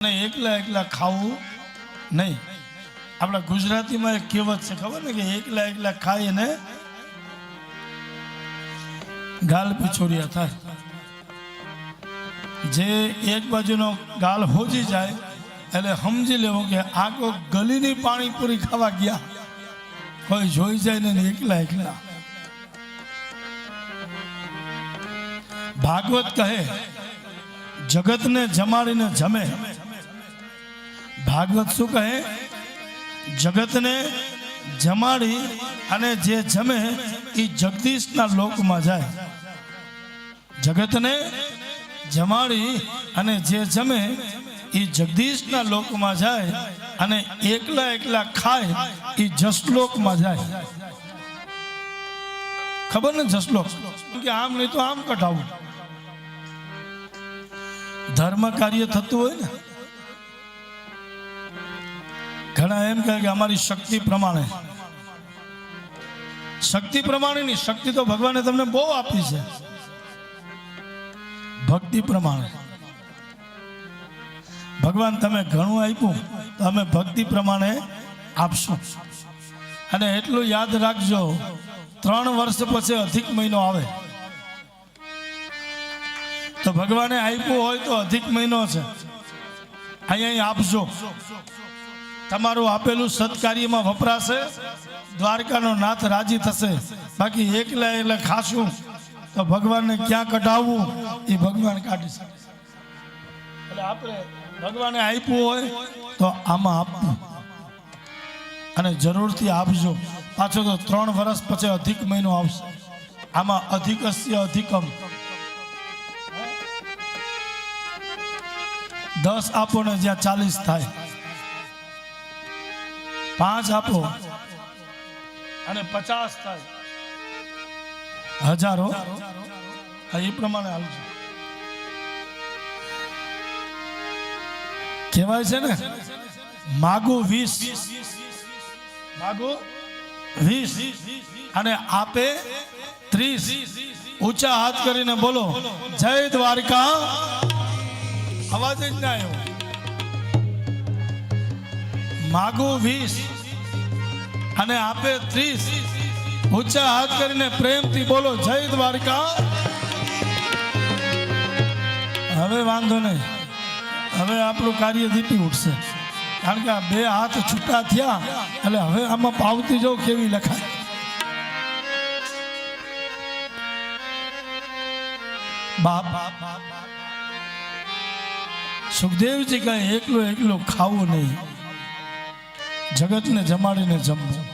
એકલા એકલા ખાવું નહીં. આપણા ગુજરાતીમાં એક કહેવત છે, ખબર ને, કે એકલા એકલા ખાય ને ગાલ પિછોડિયા થાય. જે એક બાજુનો ગાલ હોજી જાય એટલે સમજી લેવું કે આખો ગલીની પાણીપુરી ખાવા ગયા, કોઈ જોઈ જાય ને એકલા એકલા. ભાગવત કહે જગતને જમાડીને જમે. ભાગવત શું કહે? જગતને જમાડી અને જે જમે એ જગદીશના લોકમાં જાય. જગતને જમાડી અને જે જમે એ જગદીશના લોકમાં જાય અને એકલા એકલા ખાય એ જસલોકમાં જાય. ખબર ને જસલોક કે આમ નહીં તો આમ કઢાવું. ધર્મ કાર્ય થતું હોય ને, ઘણા એમ કહે કે અમારી શક્તિ પ્રમાણે. શક્તિ પ્રમાણેની શક્તિ તો ભગવાને તમને બહુ આપી છે. ભક્તિ પ્રમાણે ભગવાન તમે ઘણું આપ્યું તો અમે ભક્તિ પ્રમાણે આપશું. અને એટલું યાદ રાખજો, 3 વર્ષ પછી અધિક મહિનો આવે તો ભગવાને આપ્યું હોય તો અધિક મહિનો છે, અહીંયા આપજો. તમારું આપેલું સત્કાર્યમાં વપરાશે, દ્વારકાનો નાથ રાજી થશે. બાકી એકલા એકલા ખાશું તો ભગવાનને ક્યાં કઢાવવું એ ભગવાન કાઢી શકે. એટલે આપણે ભગવાને આપ્યું હોય તો આમાં આપવું અને જરૂરથી આપજો. પાછો તો 3 વર્ષ પછી અધિક મહિનો આવશે, આમાં અધિકસ્ય અધિકમ. 10 આપો ને જ્યાં 40 થાય, 5 આપો અને 50 થાય, હજારો. એ પ્રમાણે આવજો. કહેવાય છે ને, માગું 20, માગું 20 અને આપે 30. ઊંચા હાથ કરીને બોલો જય દ્વારકા. અવાજ જ ના આવ્યો. માગું 20 અને આપે 30. ઊંચા હાથ કરીને પ્રેમથી બોલો જય દ્વારકા. હવે વાંધો નહીં, હવે આપણું કાર્ય દીપી ઉઠશે. કારણ કે આ 2 હાથ છૂટા થયા એટલે હવે આમાં પાવતી જો કેવી લખાય. બાપ સુખદેવજી કહે એકલું એકલું ખાવું નહીં, જગતને જમાડીને જમવું.